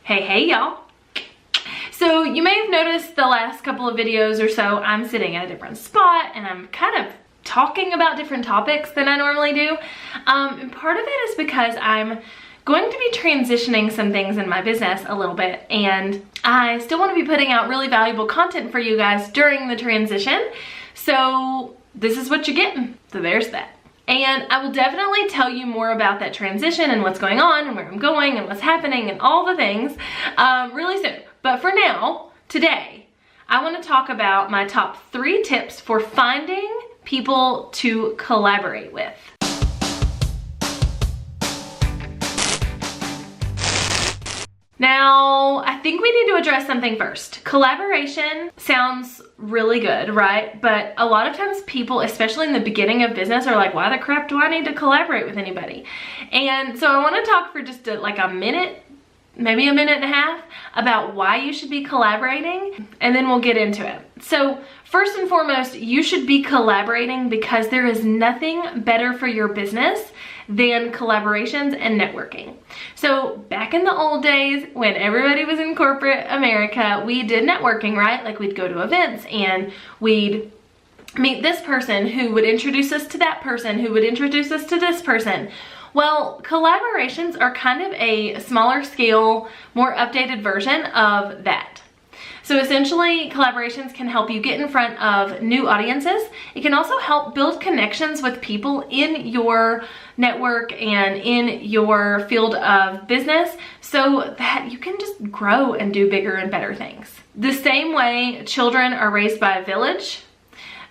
Hey y'all. So you may have noticed the last couple of videos or so, I'm sitting at a different spot and I'm kind of talking about different topics than I normally do. And part of it is because I'm going to be transitioning some things in my business a little bit, and I still want to be putting out really valuable content for you guys during the transition. So this is what you're getting. So there's that. And I will definitely tell you more about that transition and what's going on and where I'm going and what's happening and all the things really soon. But for now, today, I want to talk about my top 3 tips for finding people to collaborate with. Now, I think we need to address something first. Collaboration sounds really good, right? But a lot of times people, especially in the beginning of business, are like, why the crap do I need to collaborate with anybody? And so I want to talk for just like a minute, maybe a minute and a half, about why you should be collaborating, and then we'll get into it. So first and foremost, you should be collaborating because there is nothing better for your business than collaborations and networking. So back in the old days when everybody was in corporate America, we did networking, right? Like we'd go to events and we'd meet this person who would introduce us to that person who would introduce us to this person. Well, collaborations are kind of a smaller scale, more updated version of that. So essentially, collaborations can help you get in front of new audiences. It can also help build connections with people in your network and in your field of business so that you can just grow and do bigger and better things. The same way children are raised by a village,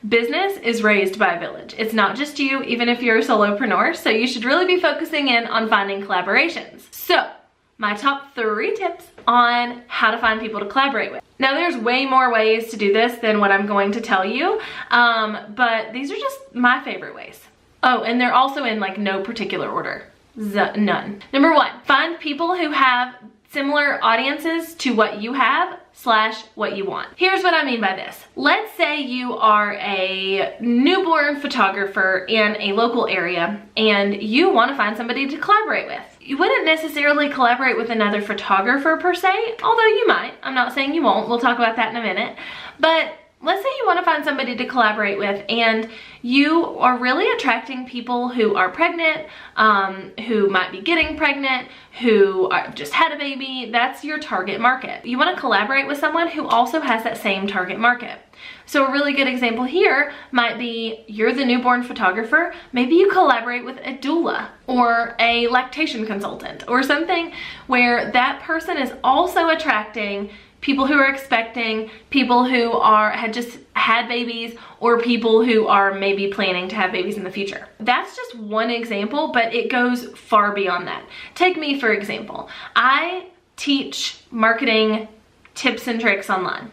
business is raised by a village. It's not just you, even if you're a solopreneur. So you should really be focusing in on finding collaborations. So my top 3 tips on how to find people to collaborate with. Now there's way more ways to do this than what I'm going to tell you, but these are just my favorite ways. Oh, and they're also in like no particular order. None. Number 1, find people who have similar audiences to what you have / what you want. Here's what I mean by this. Let's say you are a newborn photographer in a local area and you want to find somebody to collaborate with. You wouldn't necessarily collaborate with another photographer per se, although you might. I'm not saying you won't. We'll talk about that in a minute. But let's say you want to find somebody to collaborate with and you are really attracting people who are pregnant, who might be getting pregnant, who just had a baby. That's your target market. You want to collaborate with someone who also has that same target market. So a really good example here might be you're the newborn photographer. Maybe you collaborate with a doula or a lactation consultant or something where that person is also attracting people who are expecting, people who had just had babies, or people who are maybe planning to have babies in the future. That's just one example, but it goes far beyond that. Take me, for example. I teach marketing tips and tricks online.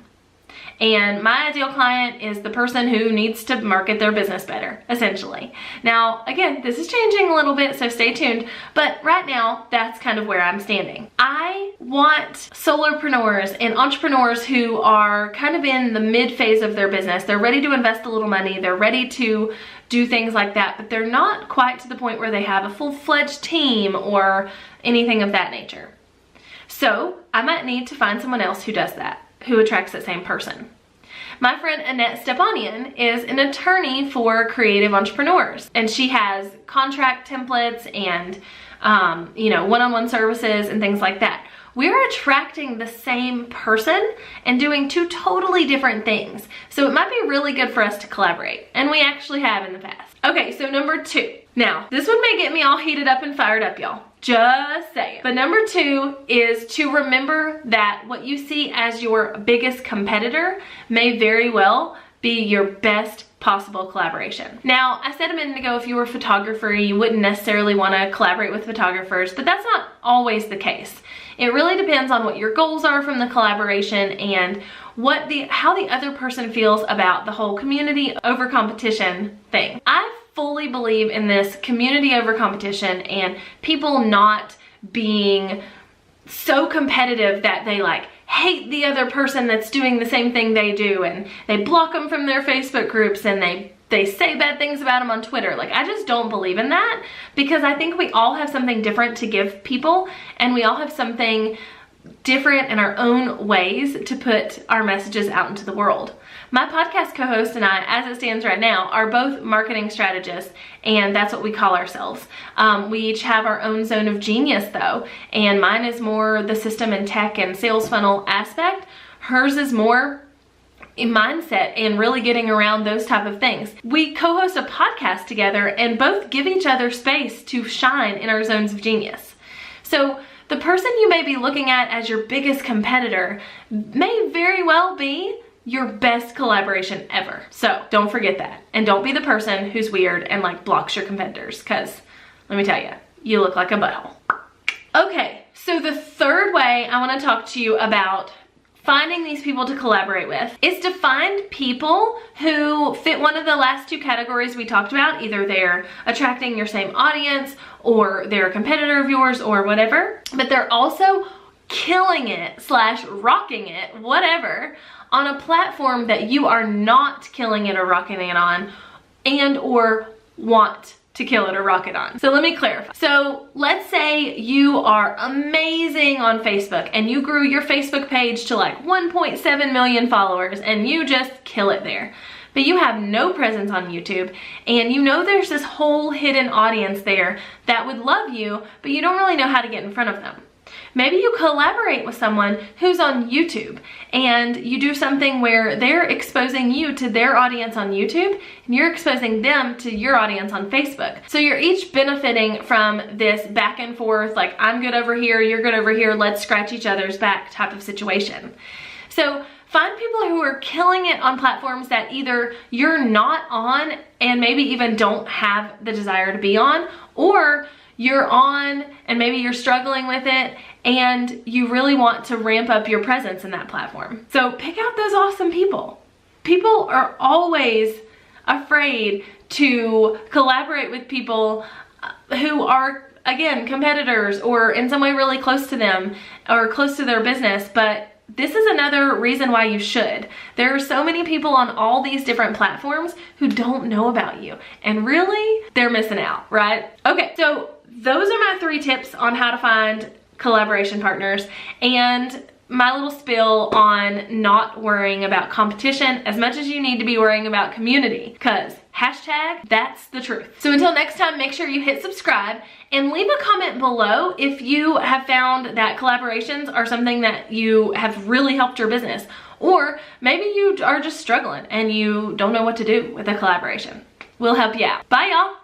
And my ideal client is the person who needs to market their business better, essentially. Now, again, this is changing a little bit, so stay tuned. But right now, that's kind of where I'm standing. I want solopreneurs and entrepreneurs who are kind of in the mid phase of their business. They're ready to invest a little money. They're ready to do things like that, but they're not quite to the point where they have a full-fledged team or anything of that nature. So I might need to find someone else who does that, who attracts that same person. My friend Annette Stepanian is an attorney for creative entrepreneurs, and she has contract templates and one-on-one services and things like that. We're attracting the same person and doing 2 totally different things. So it might be really good for us to collaborate, and we actually have in the past. Okay, so number 2. Now, this one may get me all heated up and fired up, y'all. Just saying. But number 2 is to remember that what you see as your biggest competitor may very well be your best possible collaboration. Now, I said a minute ago, if you were a photographer, you wouldn't necessarily want to collaborate with photographers, but that's not always the case. It really depends on what your goals are from the collaboration and how the other person feels about the whole community over competition thing. I fully believe in this community over competition and people not being so competitive that they like hate the other person that's doing the same thing they do, and they block them from their Facebook groups, and they say bad things about them on Twitter. Like, I just don't believe in that, because I think we all have something different to give people, and we all have something different in our own ways to put our messages out into the world. My podcast co-host and I, as it stands right now, are both marketing strategists, and that's what we call ourselves. We each have our own zone of genius though, and mine is more the system and tech and sales funnel aspect. Hers is more in mindset and really getting around those type of things. We co-host a podcast together and both give each other space to shine in our zones of genius. So the person you may be looking at as your biggest competitor may very well be your best collaboration ever. So don't forget that. And don't be the person who's weird and like blocks your competitors, because let me tell you, you look like a butthole. Okay, so the third way I want to talk to you about finding these people to collaborate with is to find people who fit one of the last two categories we talked about. Either they're attracting your same audience, or they're a competitor of yours, or whatever, but they're also killing it / rocking it, whatever, on a platform that you are not killing it or rocking it on, and or want to kill it or rock it on. So let me clarify. So let's say you are amazing on Facebook and you grew your Facebook page to like 1.7 million followers and you just kill it there. But you have no presence on YouTube, and you know there's this whole hidden audience there that would love you, but you don't really know how to get in front of them. Maybe you collaborate with someone who's on YouTube and you do something where they're exposing you to their audience on YouTube and you're exposing them to your audience on Facebook. So you're each benefiting from this back and forth, like I'm good over here, you're good over here, let's scratch each other's back type of situation. So find people who are killing it on platforms that either you're not on and maybe even don't have the desire to be on, or you're on and maybe you're struggling with it and you really want to ramp up your presence in that platform. So pick out those awesome people. People are always afraid to collaborate with people who are, again, competitors or in some way really close to them or close to their business, but this is another reason why you should. There are so many people on all these different platforms who don't know about you, and really, they're missing out, right? Okay, so those are my 3 tips on how to find collaboration partners, and my little spiel on not worrying about competition as much as you need to be worrying about community, because hashtag that's the truth. So until next time, make sure you hit subscribe and leave a comment below if you have found that collaborations are something that you have really helped your business, or maybe you are just struggling and you don't know what to do with a collaboration. We'll help you out. Bye y'all.